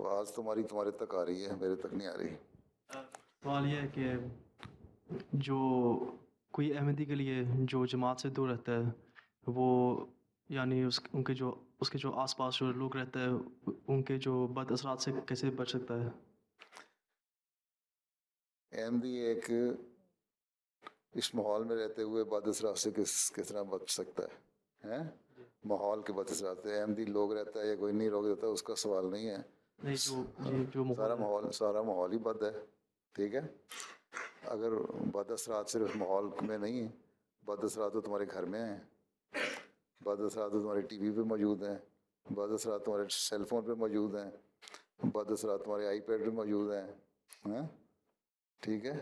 آواز تمہارے تک آ رہی ہے، میرے تک نہیں آ رہی. سوال یہ ہے کہ جو کوئی احمدی کے لیے جو جماعت سے دور رہتا ہے وہ یعنی اس کے جو آس پاس جو لوگ رہتے ہیں ان کے جو بد اثرات سے کیسے بچ سکتا ہے؟ احمدی ایک اس ماحول میں رہتے ہوئے بد اثرات سے کس طرح بچ سکتا ہے؟ ماحول کے بد اثرات سے احمدی لوگ رہتا ہے یا کوئی نہیں لوگ رہتا ہے، اس کا سوال نہیں ہے. سارا ماحول ہی بد ہے. ٹھیک ہے، اگر بد اثرات صرف ماحول میں نہیں ہیں، بد اثرات تو تمہارے گھر میں ہیں، بد اثرات تو تمہارے ٹی وی پہ موجود ہیں، بد اثرات تمہارے سیل فون پہ موجود ہیں، بد اثرات تمہارے آئی پیڈ پہ موجود ہیں. ٹھیک ہے،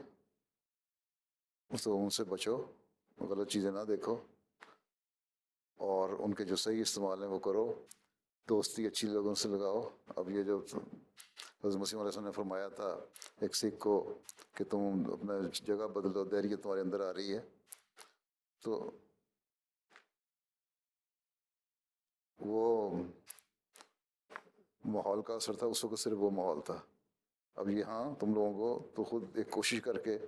تو ان سے بچو، غلط چیزیں نہ دیکھو، اور ان کے جو صحیح استعمال ہیں وہ کرو. دوستی اچھی لوگوں سے لگاؤ. اب یہ جو حضرت مسیح علیہ السلام نے فرمایا تھا ایک سکھ کو کہ تم اپنا جگہ بدلو، دہریت تمہارے اندر آ رہی ہے، تو وہ ماحول کا اثر تھا. اس وقت صرف وہ ماحول تھا. اب یہاں تم لوگوں کو تو خود ایک کوشش کر کے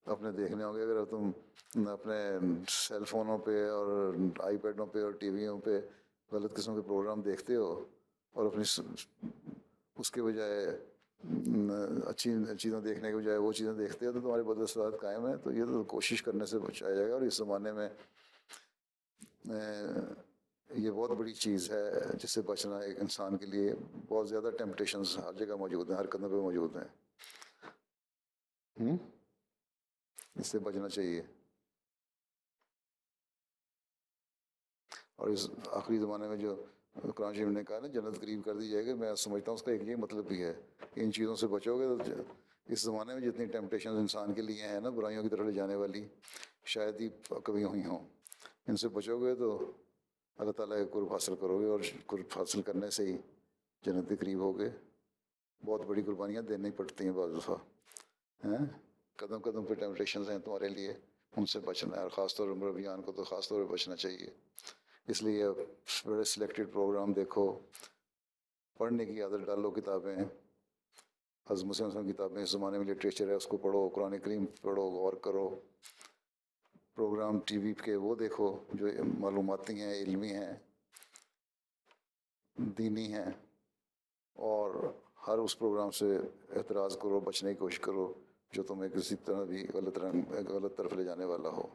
اپنے دیکھنے ہوں گے. اگر تم اپنے سیل فونوں پہ اور آئی پیڈوں پہ اور ٹی ویوں پہ غلط قسم کے پروگرام دیکھتے ہو اور اپنی اس کے بجائے اچھی چیزیں دیکھنے کے بجائے وہ چیزیں دیکھتے ہو تو تمہارے بد اثرات قائم ہیں. تو یہ تو کوشش کرنے سے بچایا جائے گا. اور اس زمانے میں یہ بہت بڑی چیز ہے جس سے بچنا ایک انسان کے لیے. بہت زیادہ ٹیمپٹیشنز ہر جگہ موجود ہیں، ہر قدم پہ موجود ہیں. اس سے بچنا چاہیے. اور اس آخری زمانے میں جو قرآن شریف نے کہا نا جنت قریب کر دی جائے گی، میں سمجھتا ہوں اس کا ایک یہ مطلب بھی ہے. ان چیزوں سے بچو گے تو اس زمانے میں جتنی ٹیمپٹیشنز انسان کے لیے ہیں نا برائیوں کی طرف لے جانے والی، شاید ہی کبھی ہوئی ہوں. ان سے بچو گے تو اللہ تعالیٰ کا قرب حاصل کرو گے، اور قرب حاصل کرنے سے ہی جنت کے قریب ہوگے. بہت بڑی قربانیاں دینی پڑتی ہیں بعض دفعہ. قدم قدم پہ ٹیمپٹیشنز ہیں تمہارے لیے، ان سے بچنا ہے. اور خاص طور پر مربیان کو تو خاص طور پہ بچنا چاہیے. اس لیے بڑے سلیکٹڈ پروگرام دیکھو، پڑھنے کی عادت ڈالو. کتابیں، حضرت مسیح علیہ السلام کتابیں، اس زمانے میں لٹریچر ہے اس کو پڑھو، قرآن کریم پڑھو، غور کرو. پروگرام ٹی وی کے وہ دیکھو جو معلوماتی ہیں، علمی ہیں، دینی ہیں، اور ہر اس پروگرام سے اعتراض کرو، بچنے کی کوشش کرو جو تمہیں کسی طرح بھی غلط طرف لے جانے والا ہو.